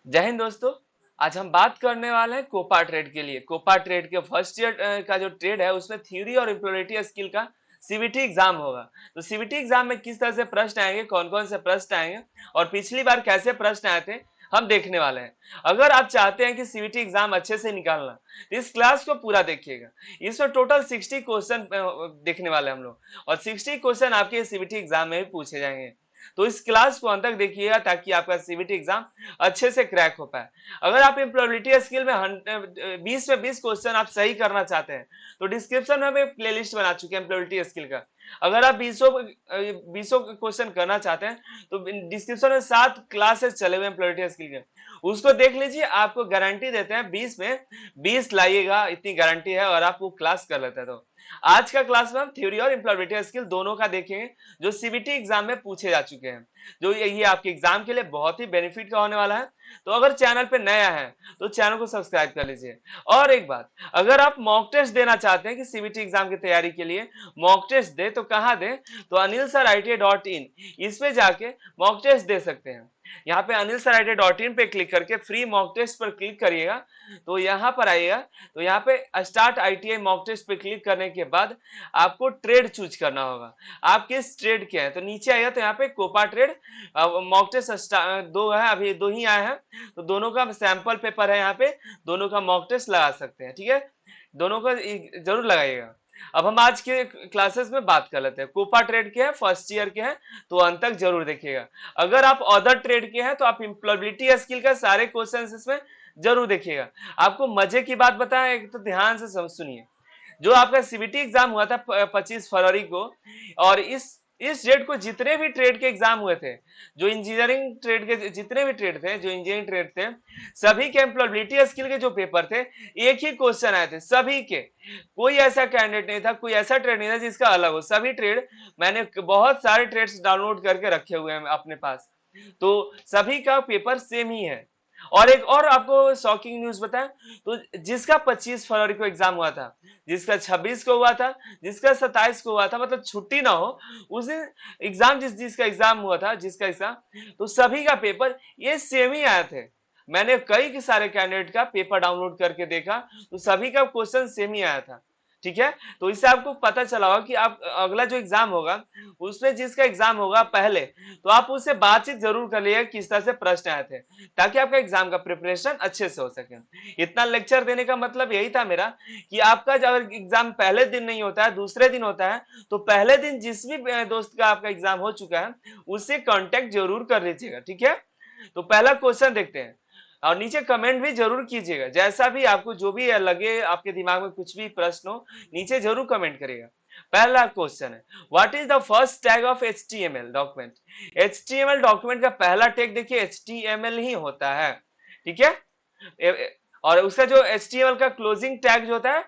जय हिंद दोस्तों। आज हम बात करने वाले हैं कोपा ट्रेड के लिए। कोपा ट्रेड के फर्स्ट ईयर का जो ट्रेड है उसमें थ्योरी और एम्प्लॉयबिलिटी स्किल का सीबीटी एग्जाम होगा। तो सीबीटी एग्जाम में किस तरह से प्रश्न आएंगे, कौन कौन से प्रश्न आएंगे और पिछली बार कैसे प्रश्न आए थे, हम देखने वाले हैं। अगर आप चाहते हैं कि सीबीटी एग्जाम अच्छे से निकालना तो इस क्लास को पूरा देखिएगा। इसमें टोटल 60 क्वेश्चन देखने वाले हम लोग, और 60 क्वेश्चन आपके सीबीटी एग्जाम में भी पूछे जाएंगे। तो इस क्लास को अंत तक देखिएगा ताकि आपका सीबीटी एग्जाम अच्छे से क्रैक हो पाए। अगर आप एम्प्लॉयबिलिटी स्किल में 20 में 20 क्वेश्चन आप सही करना चाहते हैं तो डिस्क्रिप्शन में हम एक प्लेलिस्ट बना चुके हैं एम्प्लॉयबिलिटी स्किल का। अगर आप 20 क्वेश्चन करना चाहते हैं तो डिस्क्रिप्शन में 7 क्लासेस चले हुए एम्प्लॉयबिलिटी स्किल के, उसको देख लीजिए। आपको गारंटी देते हैं 20 में 20 लाइएगा, इतनी गारंटी है, और आप वो क्लास कर लेते हैं। तो आज का क्लास में हम थ्योरी और एम्प्लॉयबिलिटी स्किल दोनों का देखेंगे जो सीबीटी एग्जाम में पूछे जा चुके हैं, जो ये आपके एग्जाम के लिए बहुत ही बेनिफिट का होने वाला है। तो अगर चैनल पे नया है तो चैनल को सब्सक्राइब कर लीजिए। और एक बात, अगर आप मॉक टेस्ट देना चाहते हैं कि सीबीटी एग्जाम की तैयारी के लिए मॉक टेस्ट दे तो कहां दे, तो anilsarITA.in इस पे जाके मॉक टेस्ट दे सकते हैं। यहाँ पे anilsarITA.in पे क्लिक करके फ्री मॉक टेस्ट पर क्लिक करिएगा। तो यहाँ पर आइएगा, तो यहाँ पे स्टार्ट ITI मॉक टेस्ट पे क्लिक करने के बाद आपको ट्रेड चूज करना होगा। आप किस ट्रेड के हैं, तो नीचे आएगा तो यहाँ पे कोपा ट्रेड मॉक टेस्ट दो है, अभी दो ही आए हैं, तो दोनों का सैंपल पेपर है। यहाँ पे दोनों का मॉक टेस्ट लगा सकते हैं, ठीक है, दोनों का जरूर लगाइएगा। अब हम आज के क्लासेस में बात कर लेते हैं। कोपा ट्रेड के हैं, फर्स्ट ईयर के हैं, तो अंत तक जरूर देखिएगा। अगर आप अदर ट्रेड के हैं तो आप एम्प्लॉयबिलिटी स्किल का सारे क्वेश्चन इसमें जरूर देखिएगा। आपको मजे की बात बताएं, एक तो ध्यान से समझ सुनिए। जो आपका सीबीटी एग्जाम हुआ था 25 फरवरी को, और इस डेट को जितने भी ट्रेड के एग्जाम हुए थे, जो इंजीनियरिंग ट्रेड के जितने भी ट्रेड थे, जो इंजीनियरिंग ट्रेड थे, सभी के एम्प्लॉयबिलिटी स्किल के जो पेपर थे एक ही क्वेश्चन आए थे सभी के। कोई ऐसा कैंडिडेट नहीं था, कोई ऐसा ट्रेड नहीं था जिसका अलग हो। सभी ट्रेड, मैंने बहुत सारे ट्रेड्स डाउनलोड करके रखे हुए हैं अपने पास, तो सभी का पेपर सेम ही है। और एक और आपको शॉकिंग न्यूज बताएं, तो जिसका 25 फरवरी को एग्जाम हुआ था, जिसका 26 को हुआ था, जिसका 27 को हुआ था, मतलब छुट्टी ना हो उस दिन एग्जाम, जिसका एग्जाम हुआ था, जिसका एग्जाम, तो सभी का पेपर ये सेम ही आए थे। मैंने कई के सारे कैंडिडेट का पेपर डाउनलोड करके देखा तो सभी का क्वेश्चन सेम ही आया था, ठीक है। तो इससे आपको पता चला होगा कि आप अगला जो एग्जाम होगा उसमें जिसका एग्जाम होगा पहले, तो आप उससे बातचीत जरूर कर लीजिएगा किस तरह से प्रश्न आए थे, ताकि आपका एग्जाम का प्रिपरेशन अच्छे से हो सके। इतना लेक्चर देने का मतलब यही था मेरा कि आपका अगर एग्जाम पहले दिन नहीं होता है, दूसरे दिन होता है, तो पहले दिन जिस भी दोस्त का आपका एग्जाम हो चुका है उससे कांटेक्ट जरूर कर लीजिएगा, ठीक है। तो पहला क्वेश्चन देखते हैं, और नीचे कमेंट भी जरूर कीजिएगा, जैसा भी आपको जो भी लगे, आपके दिमाग में कुछ भी प्रश्न हो नीचे जरूर कमेंट करिएगा। पहला क्वेश्चन है, what is the first tag of HTML document. HTML document का पहला टैग देखिए HTML ही होता है, ठीक है। और उसका जो HTML का क्लोजिंग टैग जो होता है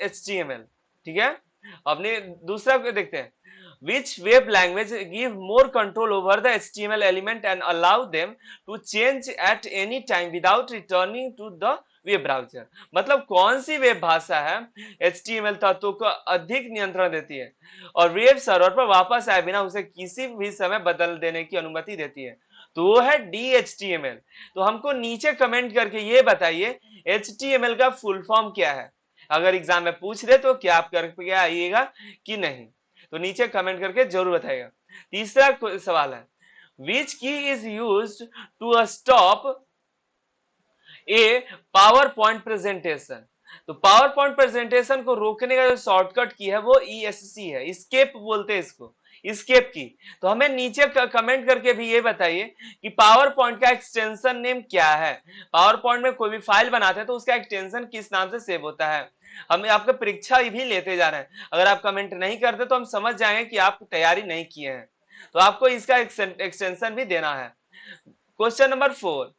/HTML, ठीक है। अपने दूसरा को देखते हैं, which web language give more control over the HTML element and allow them to change at any time without returning to the web browser. मतलब कौन सी वेब भाषा है HTML तत्वों को अधिक नियंत्रण देती है और वेब सर्वर पर वापस आए बिना उसे किसी भी समय बदल देने की अनुमति देती है, तो वो है DHTML। तो हमको नीचे कमेंट करके ये बताइए HTML का फुल फॉर्म क्या है। अगर एग्जाम में पूछ रहे तो क्या आप करके आइएगा कि नहीं, तो नीचे कमेंट करके जरूर बताइएगा। तीसरा सवाल है, which key is used to stop a PowerPoint presentation. तो पावर पॉइंट प्रेजेंटेशन को रोकने का जो शॉर्टकट की है वो ESC है, स्केप बोलते हैं इसको, स्केप की। तो हमें नीचे कमेंट करके भी ये बताइए कि पावर पॉइंट का एक्सटेंशन नेम क्या है। पावर पॉइंट में कोई भी फाइल बनाते हैं तो उसका एक्सटेंशन किस नाम से सेव होता है। हम आपका परीक्षा भी लेते जा रहे हैं, अगर आप कमेंट नहीं करते तो हम समझ जाएंगे कि आप तैयारी नहीं किए हैं, तो आपको इसका एक्सटेंशन भी देना है। Question number 4,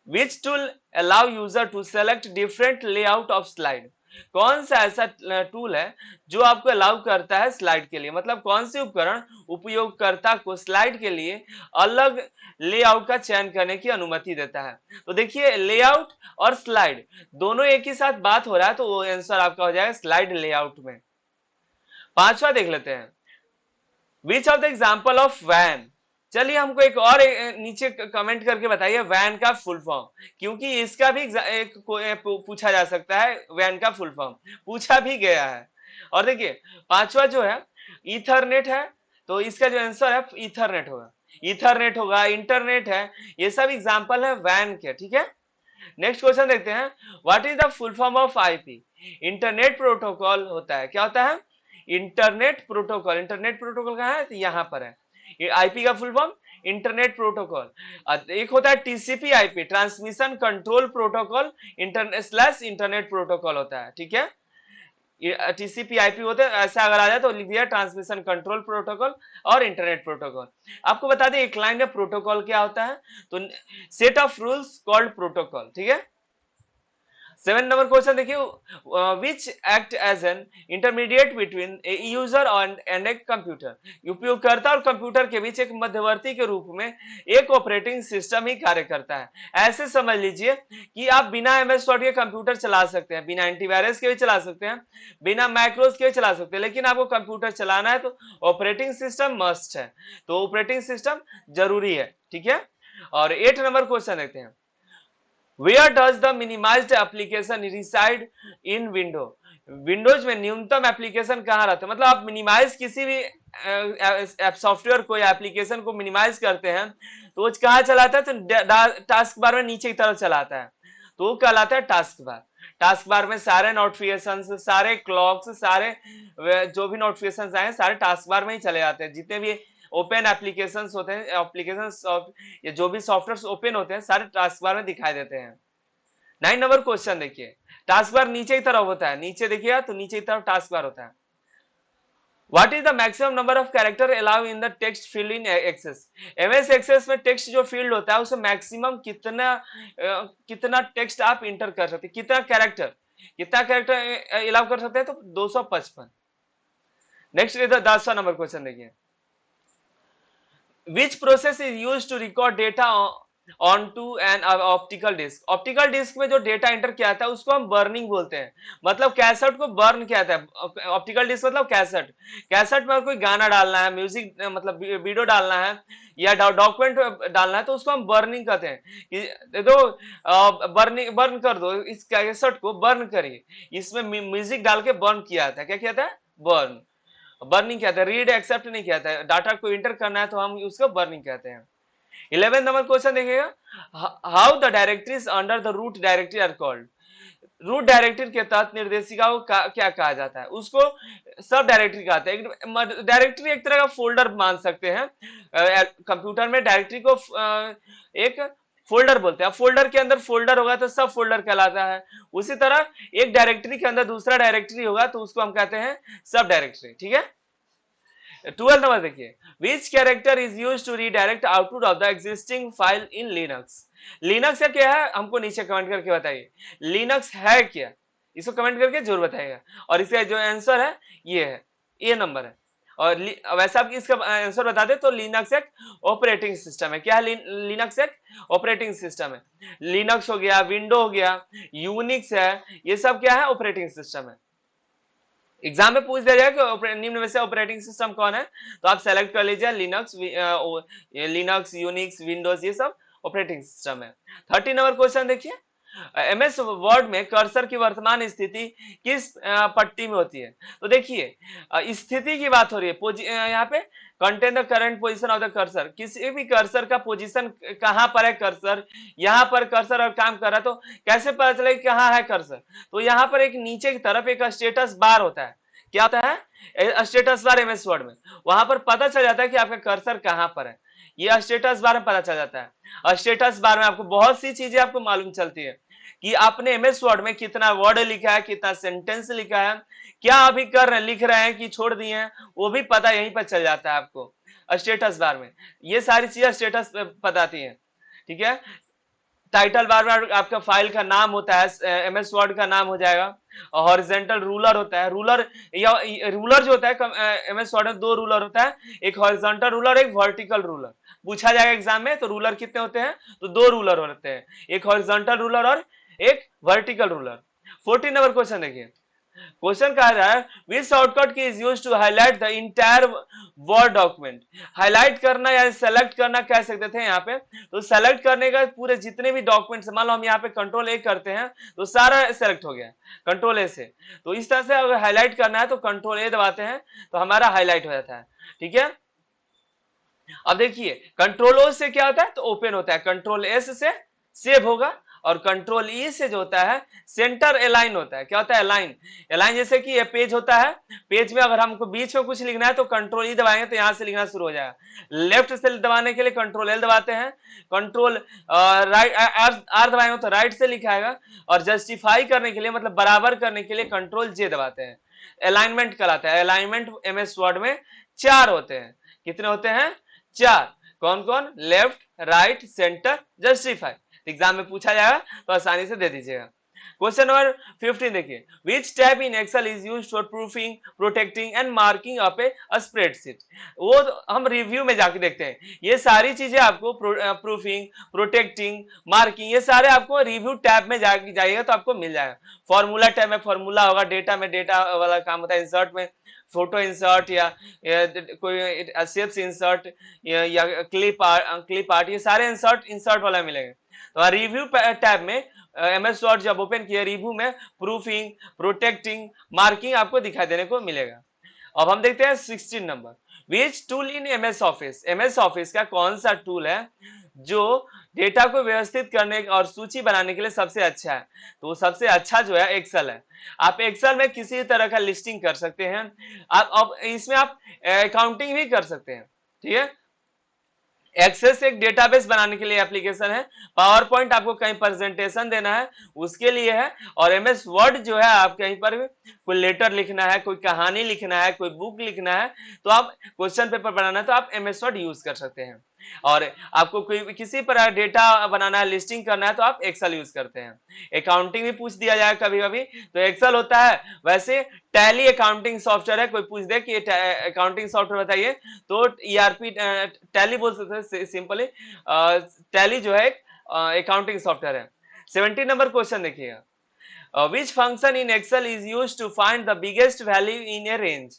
which tool allow user to select different layout of slide। कौन सा ऐसा टूल है जो आपको अलाउ करता है स्लाइड के लिए, मतलब कौन से उपकरण उपयोगकर्ता को स्लाइड के लिए अलग लेआउट का चयन करने की अनुमति देता है। तो देखिए लेआउट और स्लाइड दोनों एक ही साथ बात हो रहा है, तो वो आंसर आपका हो जाएगा स्लाइड लेआउट में। पांचवा देख लेते हैं, which of the example of वैन चलिए हमको एक और नीचे कमेंट करके बताइए वैन का फुल फॉर्म, क्योंकि इसका भी पूछा जा सकता है, वैन का फुल फॉर्म पूछा भी गया है। और देखिए पांचवा जो है ईथरनेट है, तो इसका जो आंसर है ईथरनेट होगा, ईथरनेट होगा, इंटरनेट है, ये सब एग्जांपल है वैन के, ठीक है। नेक्स्ट क्वेश्चन देखते हैं, what is the full form of IP? Internet protocol होता है, क्या होता है? Internet protocol. इंटरनेट प्रोटोकॉल कहां है? तो यहां पर है। आईपी का फुल फॉर्म इंटरनेट प्रोटोकॉल। एक होता है TCP IP, transmission control protocol, internet protocol होता है, ठीक है। टीसीपी आईपी होते हैं, ऐसा अगर आ जाए तो लिख दिया ट्रांसमिशन कंट्रोल प्रोटोकॉल और इंटरनेट प्रोटोकॉल। आपको बता दें एक लाइन में प्रोटोकॉल क्या होता है, तो set of rules called protocol, ठीक है। 7 नंबर क्वेश्चन देखिए, which act as an intermediate between a user and a computer? उपयोगकर्ता और कंप्यूटर के बीच एक मध्यवर्ती के रूप में एक ऑपरेटिंग सिस्टम ही कार्य करता है। ऐसे समझ लीजिए कि आप बिना एमएस वर्ड के कंप्यूटर चला सकते हैं, बिना एंटीवायरस के भी चला सकते हैं, बिना मैक्रोस के भी चला सकते हैं, लेकिन आपको कंप्यूटर चलाना है तो ऑपरेटिंग सिस्टम मस्ट है, तो ऑपरेटिंग सिस्टम जरूरी है, ठीक है। और 8 नंबर क्वेश्चन देखते हैं, Where does the minimized application reside in window? Windows में न्यूनतम एप्लीकेशन कहां रहता है? मतलब आप मिनिमाइज किसी भी सॉफ्टवेयर को या एप्लीकेशन को मिनिमाइज करते हैं तो वो कहां चलाता है? तो टास्क बार में नीचे की तरफ चलाता है, तो वो कहलाता है टास्क बार। टास्क बार में सारे नोटिफिकेशंस, सारे क्लॉक्स, सारे जो भी नोटिफिकेशंस आए सारे टास्क बार में ही चले जाते हैं। जितने भी ओपन एप्लीकेशंस होते हैं, एप्लीकेशंस ये जो भी सॉफ्टवेयर ओपन होते हैं सारे टास्क बार में दिखाई देते हैं। 9 नंबर क्वेश्चन देखिए, टास्क बार नीचे की तरफ होता है, नीचे देखिएगा तो नीचे की तरफ टास्क बार होता है। What is the maximum number of character allowed in the text field in Access? MS Access में टेक्स्ट जो फील्ड होता है उसमें मैक्सिमम कितना टेक्स्ट आप इंटर कर सकते हैं, कितना कैरेक्टर अलाउ कर सकते हैं? तो 255। नेक्स्ट 10वां नंबर क्वेश्चन देखिए, which process is used to record data onto an optical disc? Optical disc में जो डेटा एंटर किया था उसको हम बर्निंग बोलते हैं, मतलब कैसेट को बर्न किया था। ऑप्टिकल डिस्क मतलब कैसेट, कैसेट में कोई गाना डालना है, म्यूजिक मतलब वीडियो डालना है या डॉक्यूमेंट डालना है तो उसको हम बर्निंग कहते हैं कि दो बर्न कर दो, इस कैसेट को बर्न करिए। इसमें म्यूजिक डाल के बर्न किया था, क्या किया था? बर्निंग कहते हैं, रीड एक्सेप्ट नहीं कहता है। डाटा को इंटर करना है तो हम उसको बर्निंग कहते हैं। 11 नंबर क्वेश्चन देखिएगा, how the directories under the root directory are called? Root directory के तहत निर्देशिका को क्या कहा जाता है? उसको सब डायरेक्टरी कहते हैं। डायरेक्टरी एक तरह का फोल्डर मान सकते हैं, कंप्यूटर में डायरेक्टरी को एक फोल्डर बोलते हैं। फोल्डर के अंदर फोल्डर होगा तो सब फोल्डर कहलाता है, उसी तरह एक डायरेक्टरी के अंदर दूसरा डायरेक्टरी होगा तो उसको हम कहते हैं सब डायरेक्टरी, ठीक है। 12 नंबर देखिए, which character is used to redirect output of the existing file in Linux? Linux का क्या है हमको नीचे कमेंट करके बताइए, लिनक्स है क्या, इसको कमेंट करके जरूर बताइएगा। और इसका जो आंसर है ये है, ये नंबर है। और वैसे आप इसका आंसर बता दे तो लिनक्स एक ऑपरेटिंग सिस्टम है। क्या है? लिनक्स एक ऑपरेटिंग सिस्टम है। लिनक्स हो गया, विंडो हो गया, यूनिक्स है, ये सब क्या है? ऑपरेटिंग सिस्टम है। एग्जाम में पूछ दिया जाए कि निम्न में से ऑपरेटिंग सिस्टम कौन है, तो आप सेलेक्ट कर लीजिए लिनक्स, यूनिक्स, विंडोज, ये सब ऑपरेटिंग सिस्टम है। 30 नंबर क्वेश्चन देखिए, एमएस वर्ड में कर्सर की वर्तमान स्थिति किस पट्टी में होती है? तो देखिए स्थिति की बात हो रही है, यहाँ पे contain the current position of the cursor, किसी भी कर्सर का पोजीशन कहां पर है, कर्सर यहाँ पर कर्सर और काम कर रहा है तो कैसे पता चले कहां है कर्सर? तो यहाँ पर एक नीचे की तरफ एक स्टेटस बार होता है, क्या होता है? स्टेटस बार एमएस वर्ड में, वहां पर पता चल जाता है कि आपका कर्सर कहां पर है, ये स्टेटस बार में पता चल जाता है। और स्टेटस बार में आपको बहुत सी चीजें आपको मालूम चलती है कि आपने एमएस वर्ड में कितना वर्ड लिखा है, कितना सेंटेंस लिखा है, क्या अभी कर रहे हैं, लिख रहे हैं कि छोड़ दिए हैं, वो भी पता यहीं पर चल जाता है आपको स्टेटस बार में। ये सारी चीजें स्टेटस बताती हैं, ठीक है। टाइटल बार में आपका फाइल का नाम होता है, एमएस वर्ड का नाम हो जाएगा। हॉरिजॉन्टल रूलर होता है, रूलर या रूलर जो होता है एमएस वर्ड में 2 रूलर होता है, एक हॉरिजॉन्टल रूलर, एक वर्टिकल रूलर। पूछा जाएगा एग्जाम में तो रूलर कितने होते हैं? तो 2 रूलर होते हैं, एक हॉरिजॉन्टल रूलर और एक वर्टिकल रूलर। 14 नंबर क्वेश्चन देखिए, क्वेश्चन कह रहा है which shortcut key is used to highlight the entire Word document. Highlight करना या सेलेक्ट करना कह सकते थे यहाँ पे। तो सेलेक्ट करने का पूरे जितने भी डॉक्यूमेंट्स, मान लो हम यहाँ पे कंट्रोल ए करते हैं तो सारा सेलेक्ट हो गया कंट्रोल ए से। तो इस तरह से अगर हाईलाइट करना है तो कंट्रोल ए दबाते हैं तो हमारा हाईलाइट हो जाता है। ठीक है, अब देखिए कंट्रोल ओ से क्या होता है तो ओपन होता है, कंट्रोल एस से सेव होगा, और कंट्रोल ई से जो होता है सेंटर अलाइन होता है। क्या होता है अलाइन, अलाइन जैसे कि ये पेज होता है, पेज में अगर हमको बीच में कुछ लिखना है तो कंट्रोल ई दबाएंगे तो यहां से लिखना शुरू हो जाएगा। लेफ्ट से दबाने के लिए कंट्रोल एल दबाते हैं, कंट्रोल राइट आर दबाएंगे तो राइट से लिखाएगा, और जस्टिफाई करने के लिए मतलब बराबर करने के लिए कंट्रोल जे दबाते हैं। अलाइनमेंट कहलाता है। अलाइनमेंट एमएस वर्ड में 4 होते हैं। कितने होते हैं 4। कौन कौन, left, right, centre, justify. Exam में पूछा जाएगा तो आसानी से दे दीजिएगा। क्वेश्चन नंबर 15 देखिए, which tab in Excel is used for proofing, protecting and marking up a spreadsheet. वो हम रिव्यू में जाके देखते हैं। ये सारी चीजें आपको प्रूफिंग, प्रोटेक्टिंग, मार्किंग, ये सारे आपको रिव्यू टैब में जाइएगा तो आपको मिल जाएगा। फॉर्मूला टैब में फॉर्मूला होगा, डेटा में डेटा वाला काम होता है, इंसर्ट में फोटो इंसर्ट या कोई शेप्स इंसर्ट या क्लिप आर्ट, ये सारे इंसर्ट वाला मिलेंगे। तो रिव्यू टैब में एमएस वर्ड जब ओपन किया, रिव्यू में प्रूफिंग, प्रोटेक्टिंग, मार्किंग आपको दिखाई देने को मिलेगा। अब हम देखते हैं 16 number, which tool in MS office. MS office का कौन सा टूल है जो डेटा को व्यवस्थित करने और सूची बनाने के लिए सबसे अच्छा है। तो सबसे अच्छा जो है एक्सेल है। आप एक्सेल में किसी तरह का लिस्टिंग कर सकते हैं, आप अब इसमें आप अकाउंटिंग भी कर सकते हैं। ठीक है, एक्सेस एक डेटाबेस बनाने के लिए एप्लीकेशन है, पावर पॉइंट आपको कहीं प्रेजेंटेशन देना है उसके लिए है, और एमएस वर्ड जो है आप कहीं पर कोई लेटर लिखना है, कोई कहानी लिखना है, कोई बुक लिखना है, तो आप क्वेश्चन पेपर बनाना है तो आप एमएस वर्ड यूज कर सकते हैं। और आपको कोई किसी पर डेटा बनाना है, लिस्टिंग करना है तो आप एक्सेल यूज करते हैं। अकाउंटिंग भी पूछ दिया जाए कभी कभी तो एक्सेल होता है। वैसे टैली अकाउंटिंग सॉफ्टवेयर है, कोई पूछ दे कि अकाउंटिंग सॉफ्टवेयर बताइए तो ईआरपी टैली बोल सकते हैं सिंपली। टैली जो है अकाउंटिंग सॉफ्टवेयर है। 17 नंबर क्वेश्चन देखिएगा, which function in excel is used to find the biggest value in a range।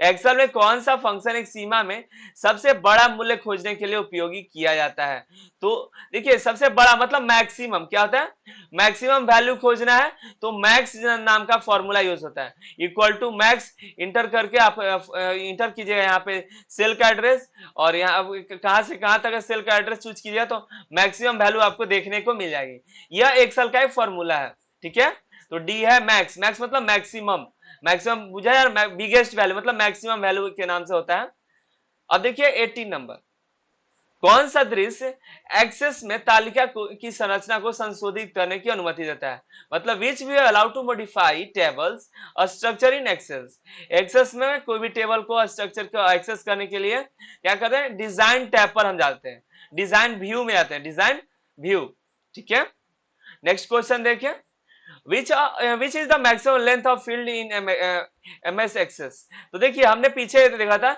Excel में कौन सा फंक्शन एक सीमा में सबसे बड़ा मूल्य खोजने के लिए उपयोगी किया जाता है। तो देखिए सबसे बड़ा मतलब मैक्सिमम, क्या होता है मैक्सिमम वैल्यू खोजना है तो मैक्स नाम का फॉर्मूला यूज होता है, इक्वल टू मैक्स इंटर करके आप इंटर कीजिएगा यहाँ पे सेल का एड्रेस, और यहाँ कहां से कहां तक सेल का एड्रेस चूज कीजिएगा तो मैक्सिमम वैल्यू आपको देखने को मिल जाएगी। यह एक्सेल का एक फॉर्मूला है। ठीक है, तो डी है मैक्स, मैक्स मतलब मैक्सिमम, मैक्सिमम बुझा यार, बिगेस्ट वैल्यू मतलब मैक्सिमम वैल्यू के नाम से होता है। अब देखिए 18 नंबर, कौन सा दृश्य एक्सेस में तालिका की संरचना को संशोधित करने की अनुमति देता है। मतलब which we allow to modify tables structure in Access. Access में कोई भी टेबल को स्ट्रक्चर को एक्सेस करने के लिए क्या करते हैं, डिजाइन टैब पर हम जाते हैं, डिजाइन व्यू में आते हैं, डिजाइन व्यू। ठीक है, नेक्स्ट क्वेश्चन देखिए, which is the maximum length of field in MS Access। तो देखिए हमने पीछे देखा था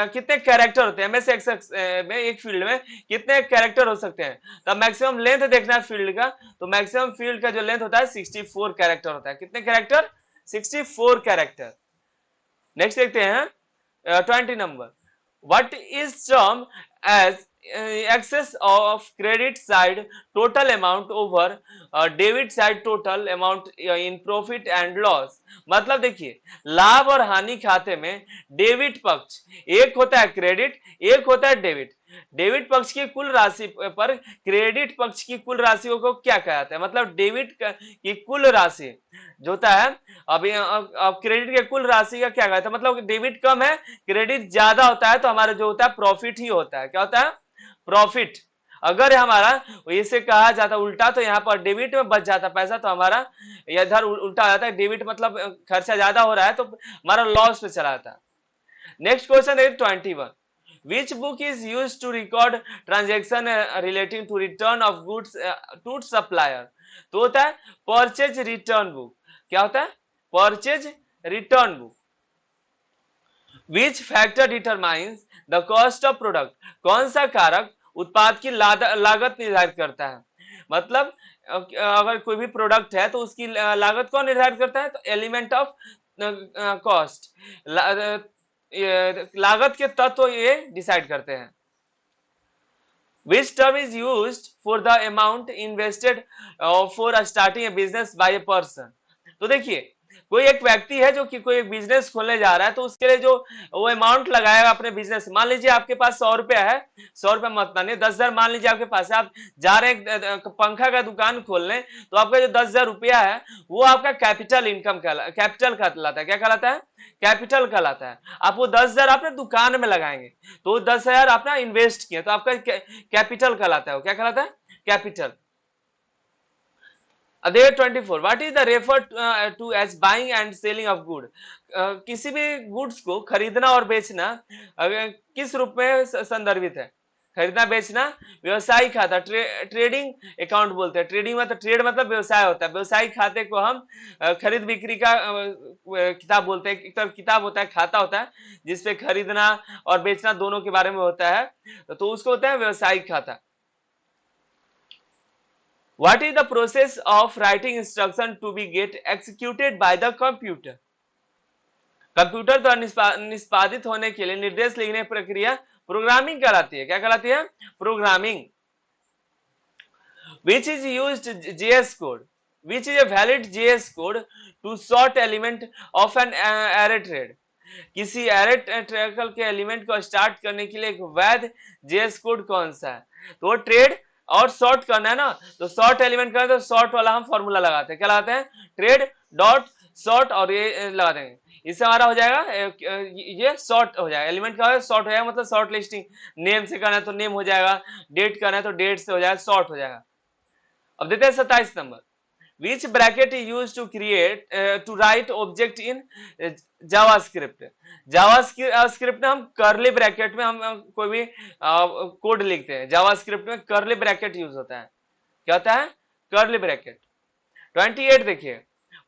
कितने कैरेक्टर होते हैं MS Access में, एक फील्ड में कितने कैरेक्टर हो सकते हैं। तो मैक्सिमम लेंथ देखना है फील्ड का, तो मैक्सिमम फील्ड का जो लेंथ होता है 64 कैरेक्टर होता है। कितने कैरेक्टर, 64 कैरेक्टर। नेक्स्ट देखते हैं 20 number, what is term as excess of credit side total amount over debit side total amount in profit and loss। मतलब देखिए लाभ और हानि खाते में डेबिट पक्ष एक होता है क्रेडिट, एक होता है डेबिट। डेबिट पक्ष की कुल राशि पर क्रेडिट पक्ष की कुल राशि को क्या कहते हैं, मतलब डेबिट की कुल राशि जो होता है, अभी अब क्रेडिट के कुल राशि का क्या कहते हैं, मतलब डेबिट कम है क्रेडिट ज्यादा होता है तो हमारा जो होता है प्रॉफिट ही होता है। क्या होता है, प्रॉफिट। अगर हमारा इसे कहा जाता उल्टा तो यहाँ पर डेबिट में बच जाता पैसा तो हमारा इधर उल्टा हो जाता है, डेबिट मतलब खर्चा ज्यादा हो रहा है तो हमारा लॉस पे चला जाता है। नेक्स्ट क्वेश्चन है 21, which book is used to record transaction relating to return of goods to supplier। तो होता है परचेज रिटर्न बुक। क्या होता है, purchase return book. which factor determines the cost of product। कौन सा कारक उत्पाद की लागत निर्धारित करता है। मतलब अगर कोई भी प्रोडक्ट है तो उसकी लागत कौन निर्धारित करता है? तो एलिमेंट ऑफ कॉस्ट, लागत के तत्व ये डिसाइड करते हैं। Which term is used for the amount invested for starting a business by a person? तो देखिए, कोई एक व्यक्ति है जो कि कोई एक बिजनेस खोलने जा रहा है, तो उसके लिए जो वो अमाउंट लगाएगा अपने बिजनेस, मान लीजिए आपके पास 100 रुपया है, 100 रुपया मत मानिए, 10,000 मान लीजिए आपके पास है, आप जा रहे हैं पंखा का दुकान खोलने, तो आपका जो 10,000 रुपया है वो आपका कैपिटल इनकम कैपिटल कहलाता है। क्या कहलाता है? कैपिटल कहलाता है। आप वो 10,000 अपने दुकान में लगाएंगे, तो 10,000 आपने इन्वेस्ट किया, तो आपका कैपिटल कहलाता है। वो क्या कहलाता है? Capital. There 24. What is the refer to as buying and selling of good? किसी भी गुड्स को खरीदना और बेचना किस रूप में संदर्भित है? खरीदना बेचना व्यवसायिक खाता, ट्रेडिंग अकाउंट बोलते हैं। ट्रेडिंग मतलब ट्रेड मतलब व्यवसाय होता है। व्यवसायिक खाते को हम खरीद बिक्री का किताब बोलते हैं। एक तरफ किताब होता है, खाता होता है, जिसपे खरीदना और बेचना दोनों के बारे में होता है, तो उसको होता है व्यवसायिक खाता। What is the process of writing instruction to be get executed by the computer? Computer द्वारा निष्पादित होने के लिए निर्देश लिखने प्रक्रिया प्रोग्रामिंग कहलाती है। क्या कहलाती है? Programming. Which is used JS code? Which is a valid JS code to sort element of an array thread? किसी एरे ट्रेकल के एलिमेंट को स्टार्ट करने के लिए एक वैध जेएस कोड कौन सा है? तो वो ट्रेड और सॉर्ट करना है ना, तो सॉर्ट एलिमेंट करना, तो सॉर्ट वाला हम फॉर्मूला लगाते हैं। क्या लगाते हैं? ट्रेड डॉट सॉर्ट, और ये लगा देंगे, इससे हमारा हो जाएगा ये सॉर्ट हो जाएगा। एलिमेंट का सॉर्ट हो जाएगा, मतलब सॉर्ट लिस्टिंग। नेम से करना है तो नेम हो जाएगा, डेट करना है तो डेट से हो जाएगा, सॉर्ट हो जाएगा। अब देते हैं 27 number. Which bracket is used to create to write object in JavaScript? JavaScript में हम कर्ली ब्रैकेट में हम कोई भी कोड लिखते हैं। जावास्क्रिप्ट में कर्ली ब्रैकेट यूज होता है। क्या होता है? Curly bracket. 28 देखिए,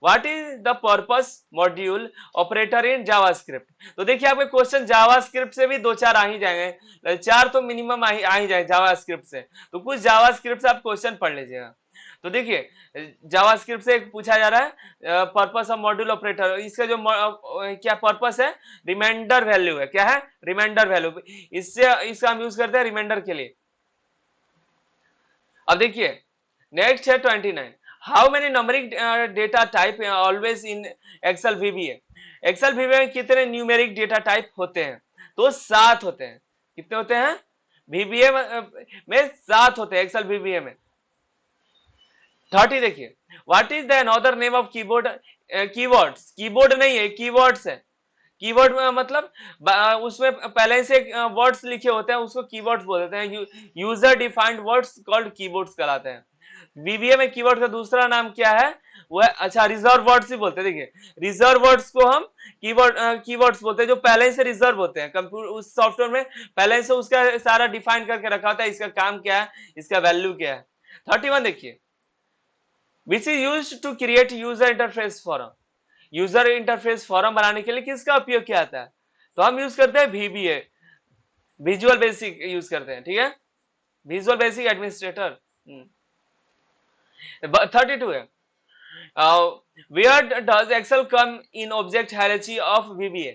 what is the purpose module operator in JavaScript? तो देखिए आपके क्वेश्चन जावास्क्रिप्ट से भी 2-4 आ ही जाएंगे, 4 तो मिनिमम आ ही जाएंगे जावास्क्रिप्ट से, तो कुछ जावास्क्रिप्ट से आप क्वेश्चन पढ़ लीजिएगा। तो देखिए जावास्क्रिप्ट से पूछा जा रहा है पर्पस ऑफ मॉड्यूल ऑपरेटर, इसका जो क्या पर्पस है? रिमाइंडर वैल्यू है। क्या है? Reminder value. इसका हम यूज करते हैं रिमाइंडर के लिए। अब देखिए नेक्स्ट है 29। How many numeric data type always in Excel VBA? Excel VBA में कितने न्यूमेरिक डेटा टाइप होते हैं? तो 7 होते हैं। कितने होते हैं? वीबीए में 7 होते हैं, एक्सेल वीबीए में। 30 देखिए, what is the another name of keyboard? Keywords, keyboard नहीं है, कीवर्ड्स है। कीवर्ड मतलब उसमें पहले से वर्ड्स लिखे होते हैं, उसको कीवर्ड्स बोल देते हैं। User defined words called keywords कहलाते हैं। वीबीए में कीवर्ड का दूसरा नाम क्या है? वो है, अच्छा, रिजर्व वर्ड्स ही बोलते हैं। देखिए रिजर्व वर्ड्स को हम कीवर्ड्स बोलते हैं, जो पहले से रिजर्व होते हैं। कंप्यूटर उस सॉफ्टवेयर में पहले से उसका सारा डिफाइन करके रखा होता है, इसका काम क्या है, इसका वैल्यू क्या है। 31 देखिए, which is used to create user interface forum? User interface forum बनाने के लिए किसका उपयोग किया जाता है? तो हम यूज करते हैं VBA, विजुअल बेसिक यूज करते हैं। ठीक है, विजुअल बेसिक एडमिनिस्ट्रेटर। 32 है, where does Excel come in object hierarchy of VBA?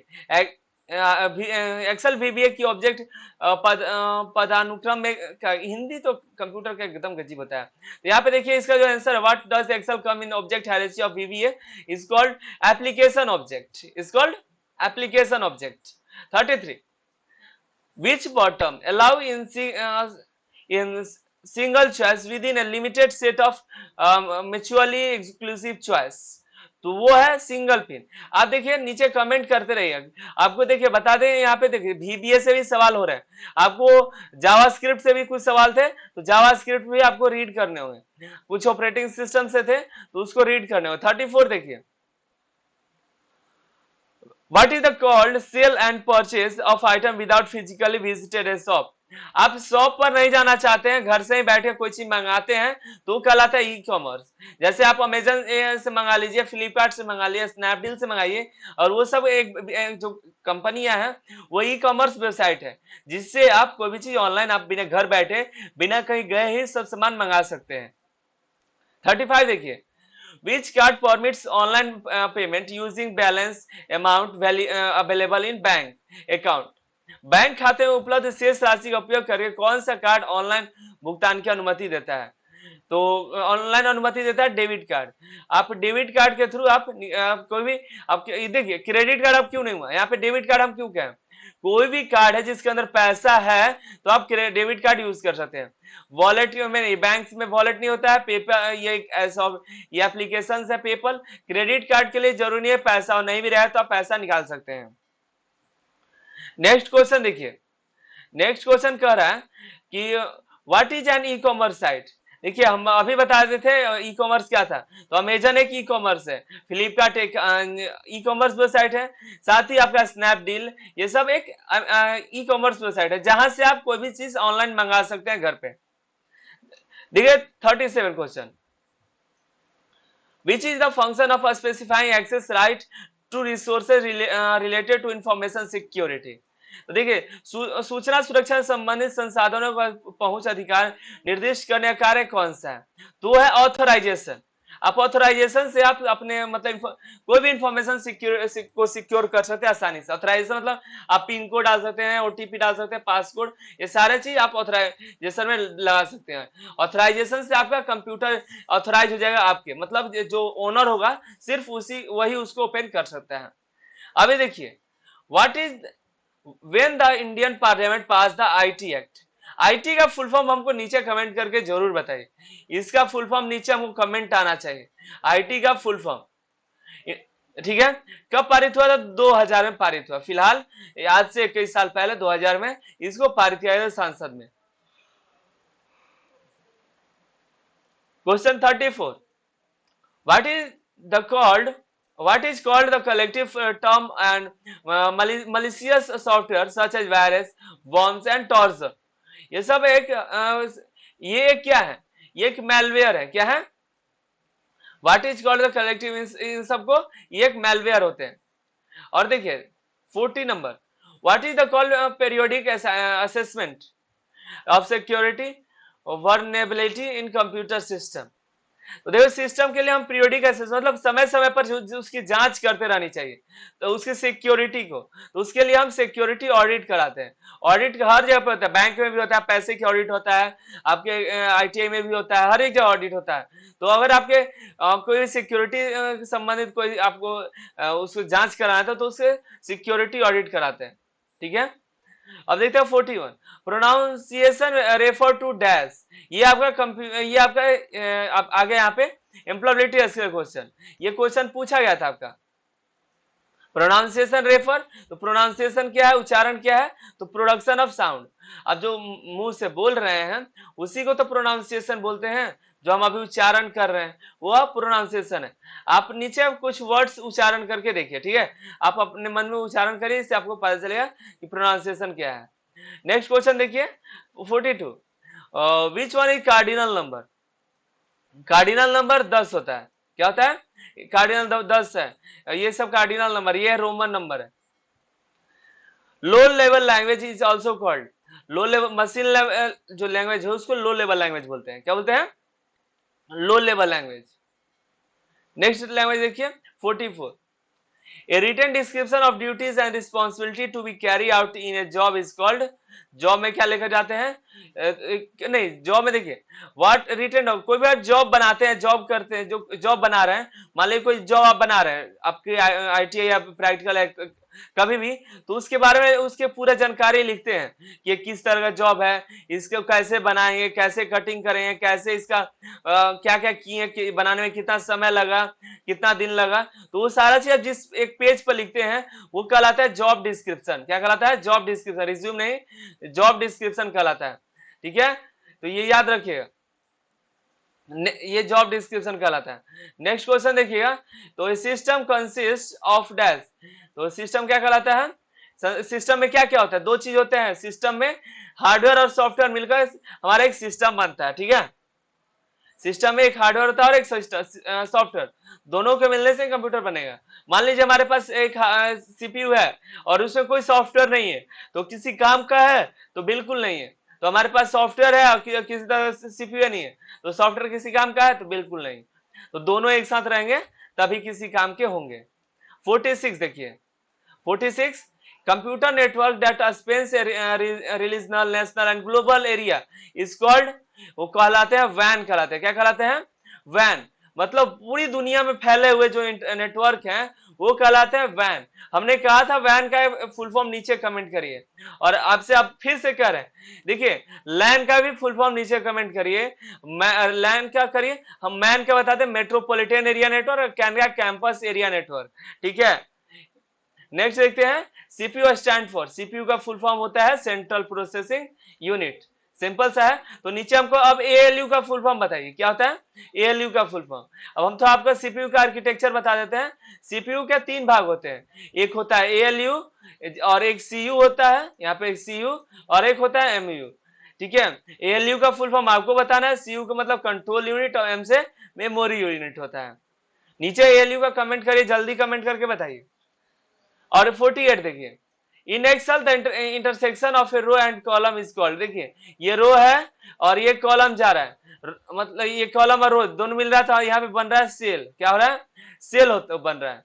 Excel VBA की ऑब्जेक्ट पदानुक्रम में, हिंदी तो कंप्यूटर का एकदम गजीब होता है। तो यहाँ पे देखिए इसका जो आंसर है, what does Excel come in object hierarchy of VBA? Is called application object, is called application object. 33, which bottom allow in single choice within a limited set of mutually exclusive choice? तो वो है single pin. आप देखिए नीचे comment करते रहिए, आपको देखिए बता दें, यहाँ पे देखिए VBA से भी सवाल हो रहे हैं, आपको जावास्क्रिप्ट से भी कुछ सवाल थे, तो जावास्क्रिप्ट भी आपको रीड करने होंगे, कुछ ऑपरेटिंग सिस्टम से थे तो उसको रीड करने होंगे। 34 देखिए, What is the called sale and purchase of item without physically visited a shop? आप शॉप पर नहीं जाना चाहते हैं, घर से ही बैठे कोई चीज मंगाते हैं, तो कहलाता है ई कॉमर्स। जैसे आप अमेजन से मंगा लीजिए, फ्लिपकार्ट से मंगा लीजिए, स्नैपडील से मंगाइए, और वो सब एक जो कंपनियां हैं वो ई कॉमर्स वेबसाइट है, जिससे आप कोई भी चीज ऑनलाइन आप बिना घर बैठे बिना कहीं गए ही सब सामान मंगा सकते हैं। 35 देखिए, which card permits online payment using balance amount available in bank account. Bank खाते में उपलब्ध शेष राशि का उपयोग करके कौन सा कार्ड ऑनलाइन भुगतान की अनुमति देता है? तो ऑनलाइन अनुमति देता है डेबिट कार्ड। आप डेबिट कार्ड के थ्रू आप कोई भी आप देखिए, क्रेडिट कार्ड आप क्यों नहीं हुआ, यहाँ पे डेबिट कार्ड हम क्यों कहें? कोई भी कार्ड है जिसके अंदर पैसा है तो आप डेबिट कार्ड यूज कर सकते हैं। वॉलेट में, बैंक में वॉलेट नहीं होता है, पेपर ये एप्लीकेशन है पेपल। क्रेडिट कार्ड के लिए जरूरी नहीं है पैसा, और नहीं भी रहे तो आप पैसा निकाल सकते हैं। नेक्स्ट क्वेश्चन देखिए, नेक्स्ट क्वेश्चन कह रहा है कि what is an e commerce site. देखिए, हम अभी बता रहे थे ई कॉमर्स क्या था, तो अमेजन एक ई कॉमर्स है, फ्लिपकार्ट एक ई कॉमर्स वेबसाइट है, साथ ही आपका स्नैपडील, ये सब एक ई कॉमर्स वेबसाइट है जहां से आप कोई भी चीज ऑनलाइन मंगा सकते हैं घर पे। देखिए 37 question, which is the function of specifying access right to resources related to information security. तो देखिए, सूचना सुरक्षा से संबंधित संसाधनों का पहुंच अधिकार निर्दिष्ट करने का कार्य कौन सा है? तो है ऑथराइजेशन। आप ऑथराइजेशन से आप अपने मतलब कोई भी इंफॉर्मेशन सिक्योर कर सकते हैं आसानी से। ऑथराइजेशन मतलब आप पिन कोड डाल सकते हैं, ओटीपी डाल सकते हैं, पासकोड, ये सारे चीज आप ऑथराइजेशन में लगा सकते हैं। ऑथराइजेशन से आपका कंप्यूटर ऑथराइज हो जाएगा, आपके मतलब जो ओनर होगा सिर्फ वही उसको ओपन कर सकता है। अभी देखिए, what is when the Indian parliament pass the IT act. IT का फुल फॉर्म हमको नीचे कमेंट करके जरूर बताइए, इसका फुल फॉर्म नीचे हमको कमेंट आना चाहिए, आईटी का फुल फॉर्म। ठीक है, कब पारित हुआ था? 2000 में पारित हुआ। फिलहाल आज से 21 साल पहले 2000 में इसको पारित किया गया संसद में। Question 34, what is called the collective term and malicious software such as virus, worms and torso। ये सब ये क्या है? ये एक मैलवेयर है। क्या है? What is called the collective, इन सबको ये एक मैलवेयर होते हैं। और देखिए 40 number, what is the called periodic assessment of security vulnerability in computer system. तो देखो, सिस्टम के लिए हम पीरियोडिक एसेस मतलब समय समय पर उसकी जांच करते रहनी चाहिए, तो उसकी सिक्योरिटी को, तो उसके लिए हम सिक्योरिटी ऑडिट कराते हैं। ऑडिट हर जगह पे होता है, बैंक में भी होता है, पैसे की ऑडिट होता है, आपके आईटीआई में भी होता है, हर एक जगह ऑडिट होता है। तो अगर आपके कोई सिक्योरिटी संबंधित कोई आपको उसको जांच कराना था तो उससे सिक्योरिटी ऑडिट कराते हैं। ठीक है, अब देखते हैं 41, प्रोनाउंसिएशन रेफर टू डैश। ये आपका आगे यहाँ पे एम्प्लॉयबिलिटी स्किल क्वेश्चन, ये क्वेश्चन पूछा गया था आपका। प्रोनाउंसिएशन रेफर, तो प्रोनाउंसिएशन क्या है, उच्चारण क्या है? तो प्रोडक्शन ऑफ साउंड। अब जो मुंह से बोल रहे हैं उसी को तो प्रोनाउंसिएशन बोलते हैं, जो हम अभी उच्चारण कर रहे हैं वो प्रोनाउंसिएशन है। आप नीचे कुछ वर्ड्स उच्चारण करके देखिए, ठीक है, आप अपने मन में उच्चारण करिए, इससे आपको पता चलेगा कि प्रोनाउंसिएशन क्या है। नेक्स्ट क्वेश्चन देखिए 42, which one is cardinal number. Cardinal number 10 होता है। क्या होता है? कार्डिनल 10 है, ये सब कार्डिनल नंबर, ये रोमन नंबर है। Low level language is also called, low level machine level जो लैंग्वेज है उसको लो लेवल लैंग्वेज बोलते हैं। क्या बोलते हैं? Low level language. Next language देखिए 44, A written description of duties and responsibility to be carried out in a job is called, job में क्या लेकर जाते हैं? नहीं, जॉब में देखिए व्हाट रिटन, कोई भी जॉब बनाते हैं, जॉब करते हैं, जो जॉब बना रहे हैं, मान लीजिए कोई जॉब आप बना रहे हैं, आपकी आईटीआई या प्रैक्टिकल है कभी भी, तो उसके बारे में उसके पूरा जानकारी लिखते हैं कि किस तरह का जॉब है, इसको कैसे बनाएंगे, कैसे कटिंग करेंगे, कैसे इसका क्या क्या किए, बनाने में कितना समय लगा, कितना दिन लगा, तो वो सारा चीज जिस एक पेज पर लिखते हैं वो कहलाता है जॉब डिस्क्रिप्शन। क्या कहलाता है? जॉब डिस्क्रिप्शन, रिज्यूम नहीं, जॉब डिस्क्रिप्शन कहलाता है। ठीक है, तो ये याद रखिएगा, ये जॉब डिस्क्रिप्शन कहलाता है। नेक्स्ट क्वेश्चन देखिएगा, तो सिस्टम कंसिस्ट ऑफ डैश, तो सिस्टम क्या कहलाता है? सिस्टम में क्या क्या होता है? दो चीज होते हैं सिस्टम में, हार्डवेयर और सॉफ्टवेयर मिलकर हमारा एक सिस्टम बनता है। ठीक है, सिस्टम में एक हार्डवेयर होता है और एक सॉफ्टवेयर, दोनों के मिलने से कंप्यूटर बनेगा। मान लीजिए हमारे पास एक सीपीयू है और उसमें कोई सॉफ्टवेयर नहीं है, तो किसी काम का है? तो बिल्कुल नहीं है। तो हमारे पास सॉफ्टवेयर है और किसी तरह से सीपीयू नहीं है, तो सॉफ्टवेयर किसी काम का है? तो बिल्कुल नहीं। तो दोनों एक साथ रहेंगे तभी किसी काम के होंगे। 46 देखिए, 46 computer network that spans regional, national and global area is called, वो कहलाते हैं वैन कहलाते हैं। क्या कहलाते हैं? वैन। मतलब पूरी दुनिया में फैले हुए जो नेटवर्क हैं वो कहलाते हैं वैन। हमने कहा था वैन का फुल फॉर्म नीचे कमेंट करिए, और आपसे आप फिर से कह रहे हैं, देखिए लैन का भी फुल फॉर्म नीचे कमेंट करिए। लैन क्या करिए, हम मैन क्या बताते हैं? मेट्रोपॉलिटन एरिया नेटवर्क और कैनरा कैंपस एरिया नेटवर्क। ठीक है, नेक्स्ट देखते हैं सीपीयू स्टैंड फॉर, सीपीयू का फुल फॉर्म होता है सेंट्रल प्रोसेसिंग यूनिट। सिंपल सा है। तो नीचे हमको अब एएलयू का फुल फॉर्म बताइए, क्या होता है एएलयू का फुल फॉर्म? अब हम तो आपका सीपीयू का आर्किटेक्चर बता देते हैं। सीपीयू के 3 भाग होते हैं, एक होता है एएलयू और एक सीयू होता है, यहाँ पे एक सीयू और एक होता है एमयू। ठीक है, एएलयू का फुल फॉर्म आपको बताना है, सीयू का मतलब कंट्रोल यूनिट और एम से मेमोरी यूनिट होता है। नीचे एएलयू का कमेंट करिए, जल्दी कमेंट करके बताइए। और 48 देखिए, in Excel the intersection of a row and column is called. देखिए ये रो है और ये कॉलम जा रहा है, मतलब ये कॉलम और रो दोनों मिल रहा था, यहाँ पे बन रहा है सेल। क्या हो रहा है? सेल बन रहा है।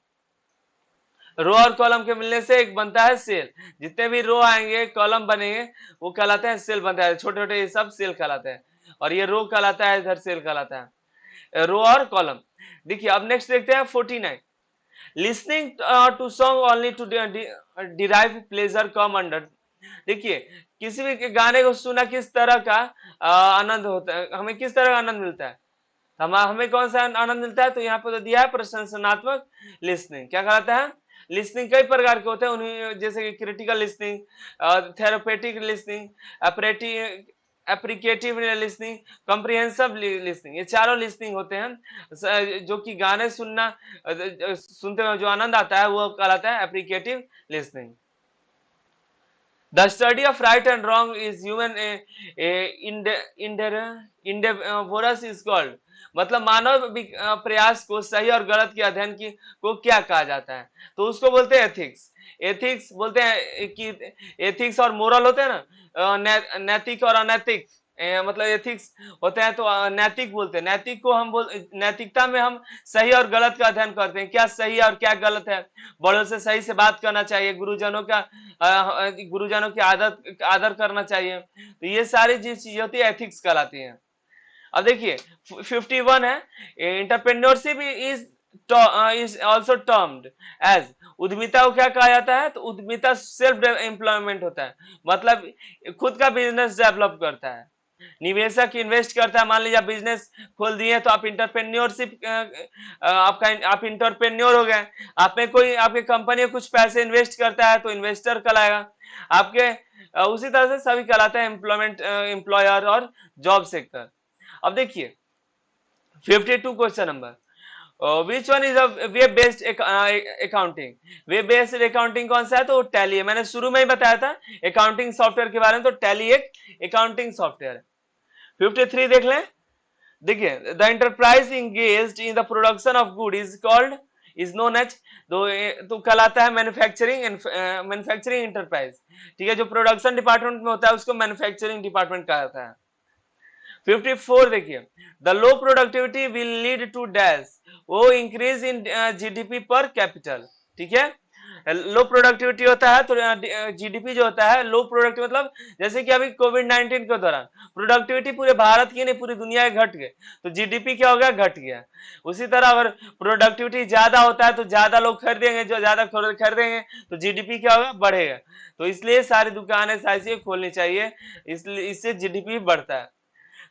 रो और कॉलम के मिलने से एक बनता है सेल। जितने भी रो आएंगे कॉलम बनेंगे वो कहलाते हैं सेल बनता है, छोटे छोटे ये सब सेल कहलाते हैं, और ये रो कहलाता है, इधर सेल कहलाता है, रो और कॉलम। देखिए अब नेक्स्ट देखते हैं 49, listening to song only to derive pleasure come under. देखिए किसी भी गाने को सुना किस तरह का आनंद होता है, हमें किस तरह का आनंद मिलता है, हमें कौन सा आनंद मिलता है? तो यहाँ पे तो दिया है प्रशंसनात्मक लिसनिंग। क्या कहलाता है? लिसनिंग कई प्रकार के होते हैं, उन्हीं जैसे कि critical listening, therapeutic listening, appreciative listening, comprehensive listening, ये चारों लिसनिंग होते हैं। जो कि गाने सुनते हुए जो आनंद आता है वो कहलाता है एप्रिकेटिव listening. The study of right and wrong is human endeavors is called, मतलब मानव प्रयास को सही और गलत के अध्ययन की को क्या कहा जाता है? तो उसको बोलते हैं एथिक्स। एथिक्स बोलते हैं कि एथिक्स और मोरल होते हैं ना, नैतिक और अनैतिक, मतलब एथिक्स होते हैं तो नैतिक बोलते हैं। नैतिक को हम नैतिकता में हम सही और गलत का अध्ययन करते हैं, क्या सही और क्या गलत है। बड़ों से सही से बात करना चाहिए, गुरुजनों की आदर करना चाहिए। तो ये सारी चीजें होती है एथिक्स कहलाती हैं। अब देखिए 51 है, entrepreneurship is also termed as, उद्यमिता को क्या कहा जाता है? तो उद्यमिता सेल्फ एम्प्लॉयमेंट होता है, मतलब खुद का बिजनेस डेवलप करता है। निवेशक इन्वेस्ट करता है, मान लीजिए आप बिजनेस खोल दिए तो आप इंटरप्रेन्योरशिप, आप इंटरप्रेन्योर हो गए। आप में कोई आपके कंपनी में कुछ पैसे इन्वेस्ट करता है तो इन्वेस्टर कहलाएगा आपके। उसी तरह से सभी कहलाते हैं एम्प्लॉयमेंट, एम्प्लॉयर और जॉब सेक्टर। अब देखिए 52 question number, which one is web based accounting? Web based accounting कौन सा है? तो टैली है। मैंने शुरू में ही बताया था अकाउंटिंग सॉफ्टवेयर के बारे में, तो टैली एक अकाउंटिंग सॉफ्टवेयर है। 53 देख लें, देखिए the enterprise engaged in the production of good is called, is known as, तो कहलाता है मैन्युफैक्चरिंग एंटरप्राइज। ठीक है, जो प्रोडक्शन डिपार्टमेंट में होता है उसको मैन्युफैक्चरिंग डिपार्टमेंट कहा जाता है। 54 देखिए, the low productivity will lead to dash, वो increase in GDP per capita. ठीक है, लो प्रोडक्टिविटी होता है तो जीडीपी जो होता है लो प्रोडक्टिव, मतलब जैसे कि अभी कोविड-19 के दौरान प्रोडक्टिविटी पूरे भारत की नहीं पूरी दुनिया के घट गए, तो जीडीपी क्या हो गया? घट गया। उसी तरह अगर प्रोडक्टिविटी ज्यादा होता है तो ज्यादा लोग खरीदेंगे, जो ज्यादा खरीदेंगे तो जीडीपी क्या होगा? बढ़ेगा। तो इसलिए सारी दुकानें सारी चीजें खोलनी चाहिए, इसलिए इससे जीडीपी बढ़ता है।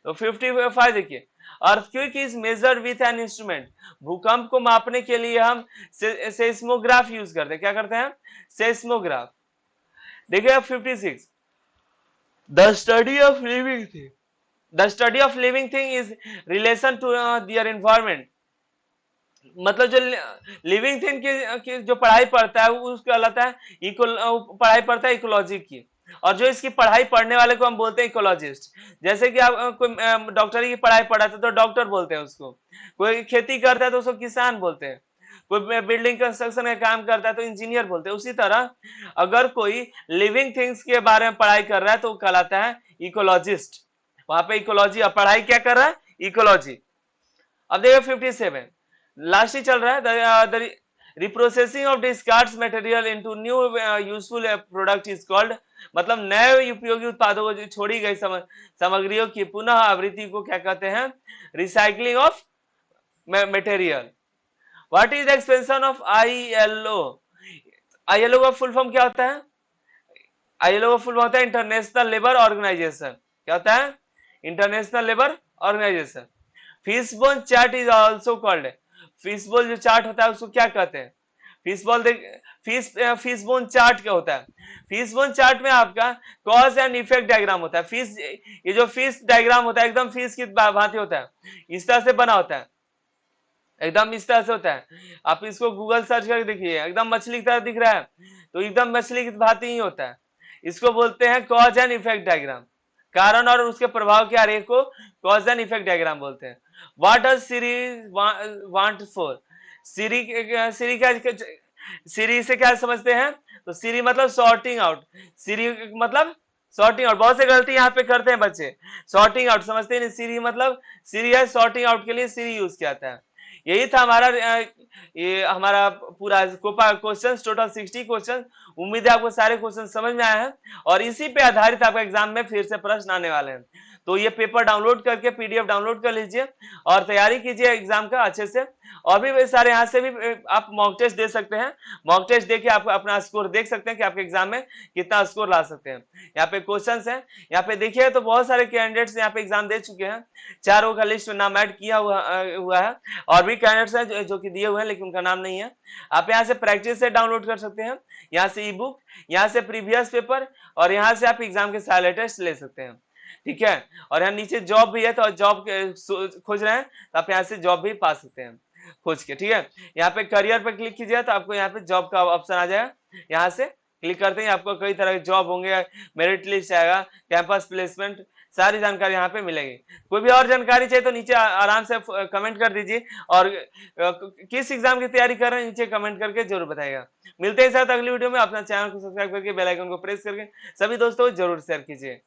तो 55 देखिए, earthquake is measured with an instrument, भूकंप को मापने के लिए हम सेस्मोग्राफ यूज करते हैं। क्या करते हैं? सेस्मोग्राफ। देखिए 56, the study of living thing, the study of living thing is relation to their environment, मतलब जो लिविंग थिंग की जो पढ़ाई पढ़ता है उसको कहलाता है पढ़ाई पढ़ता है इकोलॉजी की, और जो इसकी पढ़ाई पढ़ने वाले को हम बोलते हैं इकोलॉजिस्ट। जैसे कि आप कोई डॉक्टरी की पढ़ाई पढ़ाते तो डॉक्टर बोलते हैं उसको, कोई खेती करता है तो उसको किसान बोलते हैं। कोई बिल्डिंग कंस्ट्रक्शन का काम करता है तो इंजीनियर बोलते हैं। उसी तरह अगर कोई लिविंग थिंग्स के बारे में पढ़ाई कर रहा है तो वो कहलाता है इकोलॉजिस्ट। वहां पे इकोलॉजी, अब पढ़ाई क्या कर रहा है? इकोलॉजी। अब देखो 57 लास्ट ही चल रहा है, the reprocessing of discards material into new useful product is called, मतलब नए उपयोगी उत्पादों को छोड़ी गई सामग्रियों की पुनः आवृत्ति को क्या कहते हैं? Recycling of material. What is the expansion of ILO? ILO का फुल फॉर्म क्या होता है? ILO का फुल फॉर्म होता है इंटरनेशनल लेबर ऑर्गेनाइजेशन। क्या होता है? International Labour Organisation. Fishbone chart is also called, fishbone जो चार्ट होता है उसको क्या कहते हैं? फिशबोन फिशबोन चार्ट क्या होता है? फिशबोन चार्ट में आपका कॉज एंड इफेक्ट डायग्राम होता है। फिश, ये जो फिश डायग्राम होता है एकदम फिश की भांति होता है, इस तरह से बना होता है, एकदम इस तरह से होता है। आप इसको गूगल सर्च करके देखिए, एकदम मछली की तरह दिख रहा है, तो एकदम मछली की भांति ही होता है। इसको बोलते हैं कॉज एंड इफेक्ट डायग्राम, कारण और उसके प्रभाव के आरेख को कॉज एंड इफेक्ट डायग्राम बोलते हैं। What does Siri want for? Siri Siri से क्या समझते हैं? तो सिरी मतलब सॉर्टिंग आउट, सिरी मतलब सॉर्टिंग आउट। बहुत से गलती यहाँ पे करते हैं बच्चे, सॉर्टिंग आउट समझते नहीं। सिरी मतलब सिरी है, सॉर्टिंग आउट के लिए सिरी यूज किया जाता है। यही था हमारा ये हमारा पूरा क्वेश्चन, टोटल 60 क्वेश्चन। उम्मीद है आपको सारे क्वेश्चन समझ में आए हैं और इसी पे आधारित आपका एग्जाम में फिर से प्रश्न आने वाले हैं। तो ये पेपर डाउनलोड करके PDF डाउनलोड कर लीजिए और तैयारी कीजिए एग्जाम का अच्छे से। और भी सारे यहाँ से भी आप मॉक टेस्ट दे सकते हैं, मॉक टेस्ट देके आप अपना स्कोर देख सकते हैं कि आपके एग्जाम में कितना स्कोर ला सकते हैं। यहाँ पे क्वेश्चंस हैं, यहाँ पे देखिए तो बहुत सारे कैंडिडेट्स यहाँ पे एग्जाम दे चुके हैं, 4 का लिस्ट में नाम ऐड किया हुआ है। और भी कैंडिडेट्स हैं जो कि दिए हुए हैं लेकिन उनका नाम नहीं है। आप यहाँ से प्रैक्टिस से डाउनलोड कर सकते हैं, यहाँ से ई बुक, यहाँ से प्रीवियस पेपर, और यहाँ से आप एग्जाम के सारे टेस्ट ले सकते हैं। ठीक है, और यहाँ नीचे जॉब भी है, तो जॉब खोज रहे हैं तो आप यहाँ से जॉब भी पा सकते हैं खोज के। ठीक है, यहाँ पे करियर पे क्लिक कीजिए तो आपको यहाँ पे जॉब का ऑप्शन आ जाएगा। यहाँ से क्लिक करते ही आपको कई तरह के जॉब होंगे, मेरिट लिस्ट आएगा, कैंपस प्लेसमेंट, सारी जानकारी यहाँ पे मिलेगी। कोई भी और जानकारी चाहिए तो नीचे आराम से कमेंट कर दीजिए, और किस एग्जाम की तैयारी कर रहे हैं नीचे कमेंट करके जरूर बताइएगा। मिलते हैं साथ अगली वीडियो में। अपना चैनल को सब्सक्राइब करके बेल आइकन को प्रेस करके सभी दोस्तों को जरूर शेयर कीजिए।